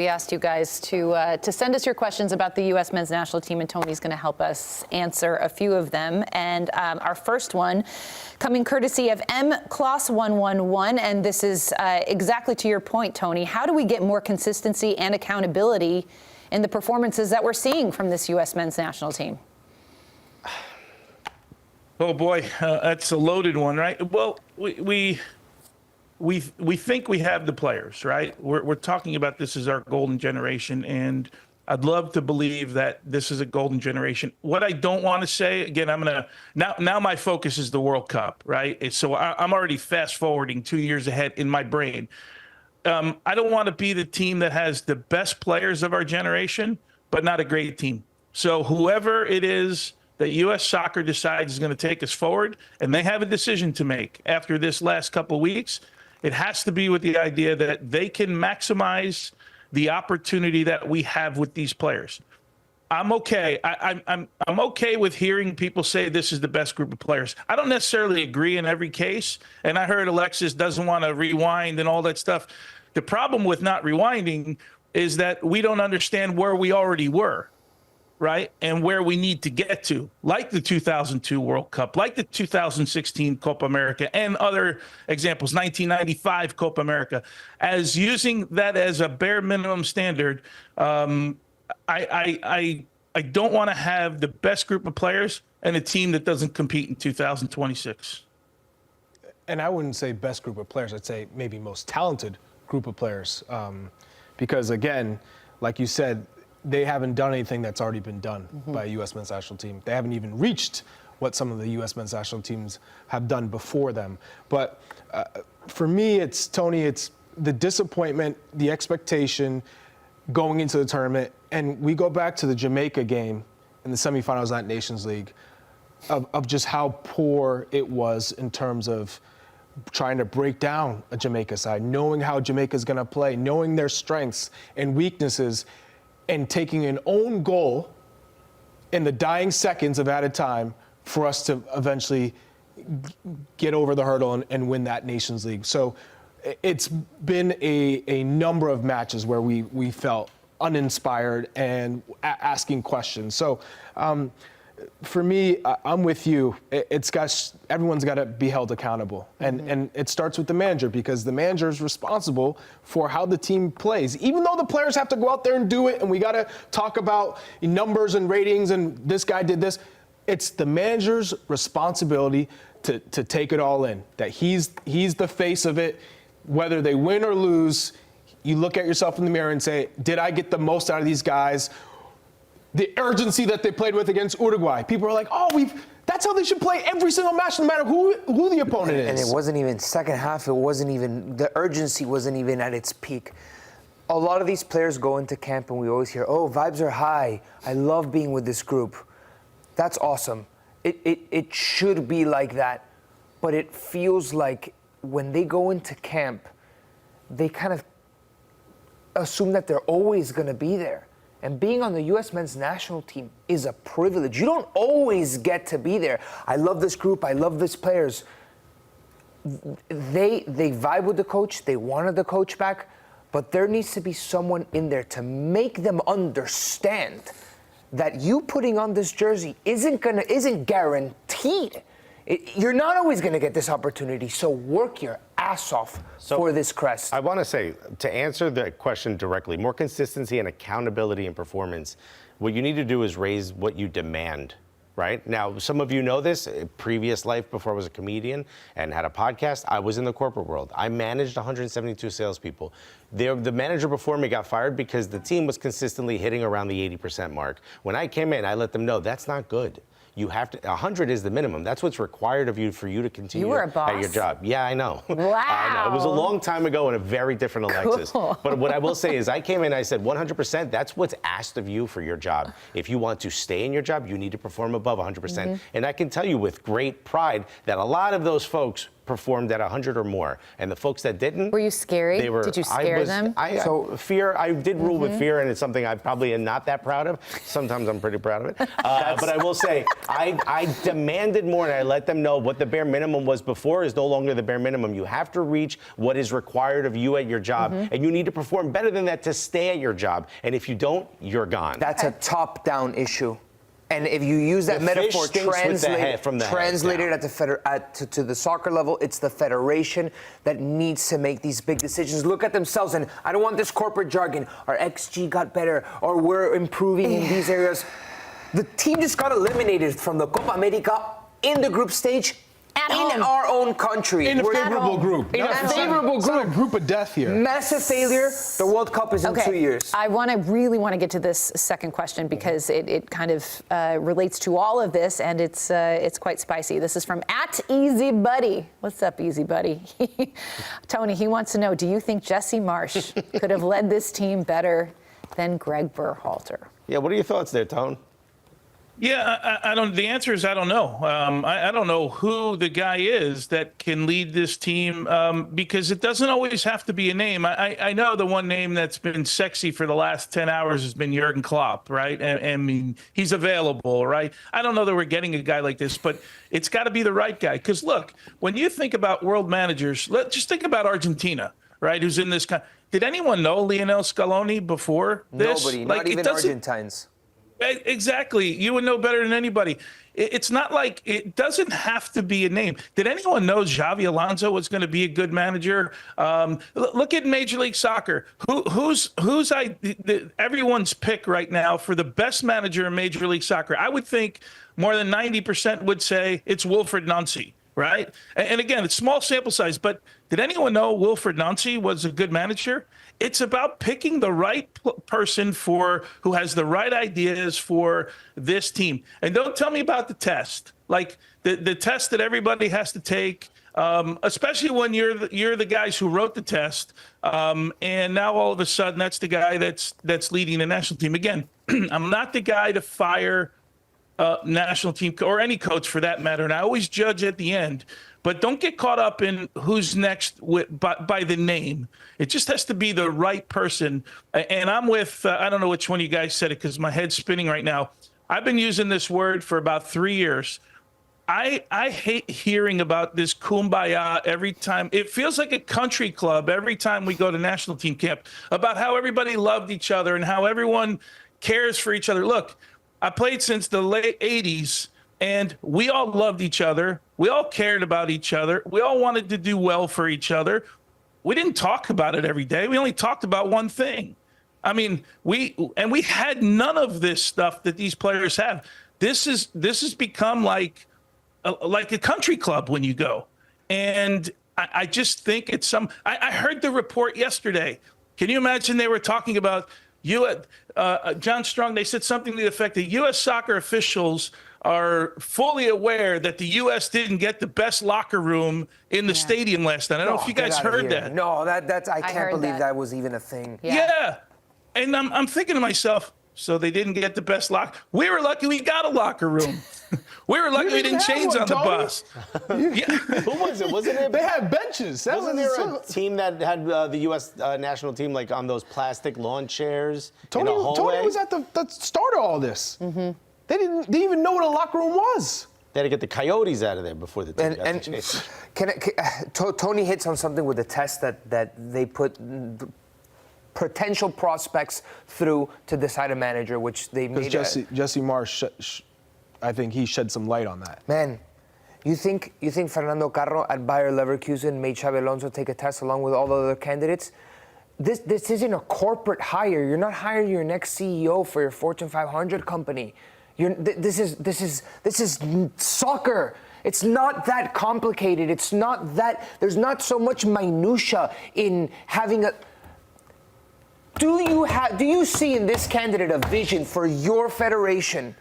We asked you guys to send us your questions about the U.S. men's national team, and Tony's going to help us answer a few of them. And our first one coming courtesy of MCloss111, and this is exactly to your point, Tony. How do we get more consistency and accountability in the performances that we're seeing from this U.S. men's national team? Oh boy, that's a loaded one, right? Well, we think we have the players, right? We're talking about this as our golden generation, and I'd love to believe that this is a golden generation. What I don't want to say, again, now my focus is the World Cup, right? So I'm already fast forwarding 2 years ahead in my brain. I don't want to be the team that has the best players of our generation, but not a great team. So whoever it is that U.S. Soccer decides is going to take us forward, and they have a decision to make after this last couple of weeks, it has to be with the idea that they can maximize the opportunity that we have with these players. I'm okay. I'm okay with hearing people say this is the best group of players. I don't necessarily agree in every case, and I heard Alexis doesn't want to rewind and all that stuff. The problem with not rewinding is that we don't understand where we already were, right? And where we need to get to, like the 2002 World Cup, like the 2016 Copa America, and other examples, 1995 Copa America. As using that as a bare minimum standard, I don't want to have the best group of players and a team that doesn't compete in 2026. And I wouldn't say best group of players. I'd say maybe most talented group of players. Because, again, like you said, they haven't done anything that's already been done by a U.S. men's national team. They haven't even reached what some of the U.S. men's national teams have done before them. But for me, it's the disappointment, the expectation going into the tournament. And we go back to the Jamaica game in the semifinals of that Nations League of just how poor it was in terms of trying to break down a Jamaica side, knowing how Jamaica's going to play, knowing their strengths and weaknesses, and taking an own goal in the dying seconds of added time for us to eventually get over the hurdle and win that Nations League. So it's been a number of matches where we felt uninspired and asking questions. So for me, I'm with you. Everyone's got to be held accountable. And it starts with the manager, because the manager is responsible for how the team plays. Even though the players have to go out there and do it, and we got to talk about numbers and ratings and this guy did this, it's the manager's responsibility to take it all in, that he's the face of it. Whether they win or lose, you look at yourself in the mirror and say, did I get the most out of these guys? The urgency that they played with against Uruguay. People are like, that's how they should play every single match, no matter who the opponent is. And it wasn't even second half. The urgency wasn't even at its peak. A lot of these players go into camp and we always hear, oh, vibes are high. I love being with this group. That's awesome. It should be like that. But it feels like when they go into camp, they kind of assume that they're always going to be there. And being on the U.S. men's national team is a privilege. You don't always get to be there. I love this group. I love these players. They vibe with the coach. They wanted the coach back. But there needs to be someone in there to make them understand that you putting on this jersey isn't guaranteed. You're not always going to get this opportunity, so work your ass off for this crest. I want to say, to answer the question directly, more consistency and accountability in performance, what you need to do is raise what you demand, right? Now, some of you know this. Previous life, before I was a comedian and had a podcast, I was in the corporate world. I managed 172 salespeople. The manager before me got fired because the team was consistently hitting around the 80% mark. When I came in, I let them know that's not good. You have to, 100 is the minimum. That's what's required of you for you to continue at your job. Yeah, I know. Wow. I know. It was a long time ago and a very different Alexis. Cool. But what I will say is I came in and I said 100%, that's what's asked of you for your job. If you want to stay in your job, you need to perform above 100%. And I can tell you with great pride that a lot of those folks performed at 100 or more, and the folks that didn't. Were you scary? Did you scare them? Fear. I did rule with fear, and it's something I probably am not that proud of. Sometimes I'm pretty proud of it. But I will say, I demanded more, and I let them know what the bare minimum was before is no longer the bare minimum. You have to reach what is required of you at your job, and you need to perform better than that to stay at your job. And if you don't, you're gone. That's a top-down issue. And if you use that metaphor, translated to the soccer level, it's the federation that needs to make these big decisions. Look at themselves, and I don't want this corporate jargon. Our XG got better, or we're improving in these areas. The team just got eliminated from the Copa America in the group stage. In our own country. In a favorable group. In a favorable group. It's not a group of death here. Massive failure. The World Cup is in 2 years. I really want to get to this second question because it kind of relates to all of this, and it's quite spicy. This is from @EasyBuddy. What's up, Easy Buddy? Tony, he wants to know, do you think Jesse Marsch could have led this team better than Gregg Berhalter? Yeah, what are your thoughts there, Tone? Yeah, I don't. The answer is I don't know. I don't know who the guy is that can lead this team because it doesn't always have to be a name. I know the one name that's been sexy for the last 10 hours has been Jurgen Klopp, right? I mean, he's available, right? I don't know that we're getting a guy like this, but it's got to be the right guy. Because look, when you think about world managers, just think about Argentina, right? Who's in this kind? Did anyone know Lionel Scaloni before this? Nobody, not even Argentines. Exactly. You would know better than anybody. It's not like it doesn't have to be a name. Did anyone know Xavi Alonso was going to be a good manager? Look at Major League Soccer. Who's everyone's pick right now for the best manager in Major League Soccer? I would think more than 90% would say it's Wilfried Nancy, right? And again, it's small sample size, but did anyone know Wilfried Nancy was a good manager? It's about picking the right person who has the right ideas for this team. And don't tell me about the test, like the test that everybody has to take, especially when you're the guys who wrote the test. And now all of a sudden, that's the guy that's leading the national team. Again, I'm not the guy to fire national team or any coach for that matter, and I always judge at the end. But don't get caught up in who's next by the name. It just has to be the right person. And I'm with, I don't know which one of you guys said it because my head's spinning right now. I've been using this word for about 3 years. I hate hearing about this kumbaya every time. It feels like a country club every time we go to national team camp about how everybody loved each other and how everyone cares for each other. Look, I played since the late 80s. And we all loved each other. We all cared about each other. We all wanted to do well for each other. We didn't talk about it every day. We only talked about one thing. I mean, we had none of this stuff that these players have. This has become like a country club when you go. And I just think it's I heard the report yesterday. Can you imagine they were talking about John Strong? They said something to the effect that U.S. soccer officials are fully aware that the U.S. didn't get the best locker room in the stadium last night. I don't know if you guys heard that. No, that's I can't believe that was even a thing. Yeah. And I'm thinking to myself, so they didn't get the best locker. We were lucky we got a locker room. We were lucky we didn't change on the bus. Yeah. Who was it? Wasn't it? They had benches. Wasn't there a team that had the U.S. national team like on those plastic lawn chairs in a hallway? Tony was at the start of all this. Mm-hmm. They didn't even know what a locker room was. They had to get the coyotes out of there before the team got changed. Tony hits on something with the test that they put potential prospects through to decide a manager, which they made. Jesse Marsch, I think he shed some light on that. Man, you think Fernando Carro at Bayer Leverkusen made Xabi Alonso take a test along with all the other candidates? This isn't a corporate hire. You're not hiring your next CEO for your Fortune 500 company. This is soccer. It's not that complicated. It's not that there's not so much minutia in having a. Do you see in this candidate a vision for your federation?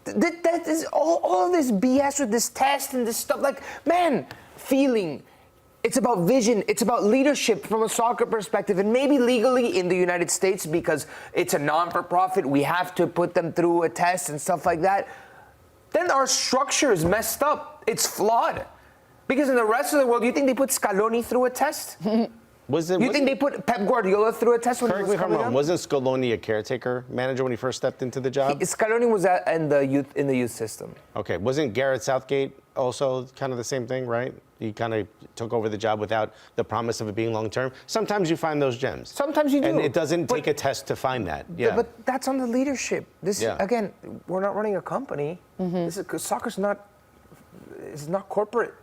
That is all of this BS with this test and this stuff. Like, man, feeling. It's about vision. It's about leadership from a soccer perspective, and maybe legally in the United States because it's a non-for-profit. We have to put them through a test and stuff like that. Then our structure is messed up. It's flawed. Because in the rest of the world, you think they put Scaloni through a test? You think they put Pep Guardiola through a test when he Correct was me if I'm coming wrong. up? Wasn't Scaloni a caretaker manager when he first stepped into the job? Scaloni was in the youth system. Okay. Wasn't Garrett Southgate also kind of the same thing, right? He kind of took over the job without the promise of it being long term. Sometimes you find those gems. Sometimes you do. And it doesn't take a test to find that. Yeah. But that's on the leadership. This Yeah. again, we're not running a company. This is 'cause soccer's not. It's not corporate.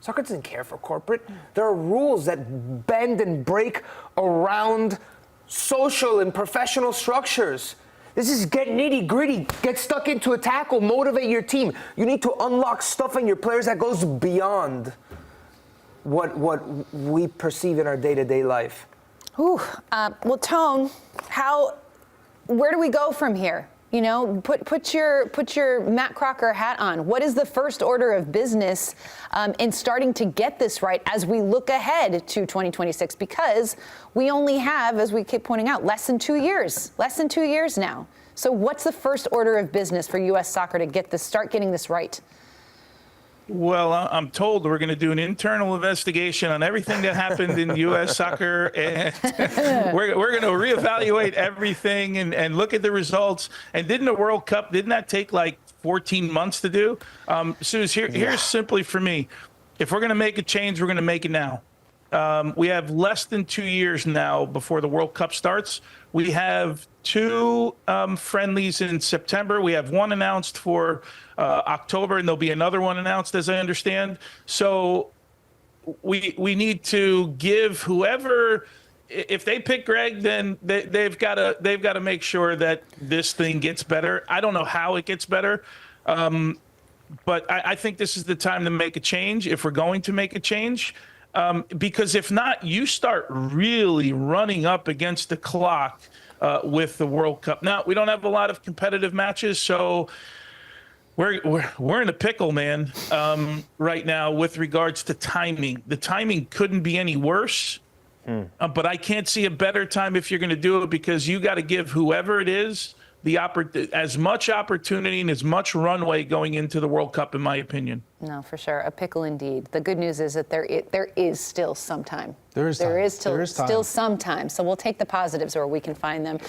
Soccer doesn't care for corporate. There are rules that bend and break around social and professional structures. This is get nitty gritty. Get stuck into a tackle. Motivate your team. You need to unlock stuff in your players that goes beyond what we perceive in our day-to-day life. Well, Tone, where do we go from here? You know, put your Matt Crocker hat on. What is the first order of business in starting to get this right as we look ahead to 2026? Because we only have, as we keep pointing out, less than 2 years. Less than 2 years now. So what's the first order of business for U.S. Soccer to start getting this right? Well, I'm told we're going to do an internal investigation on everything that happened in U.S. Soccer, and we're going to reevaluate everything and look at the results. And didn't that take like 14 months to do? Suze, here's simply for me. If we're going to make a change, we're going to make it now. We have less than 2 years now before the World Cup starts. We have 2 friendlies in September. We have one announced for October, and there'll be another one announced, as I understand. So we need to give whoever, if they pick Gregg, then they've got to make sure that this thing gets better. I don't know how it gets better, but I think this is the time to make a change if we're going to make a change. Because if not, you start really running up against the clock with the World Cup. Now, we don't have a lot of competitive matches, so we're in a pickle, man, right now with regards to timing. The timing couldn't be any worse, but I can't see a better time if you're going to do it, because you got to give whoever it is as much opportunity and as much runway going into the World Cup, in my opinion. No, for sure. A pickle indeed. The good news is that there is still some time. There is time. Still some time. So we'll take the positives where we can find them.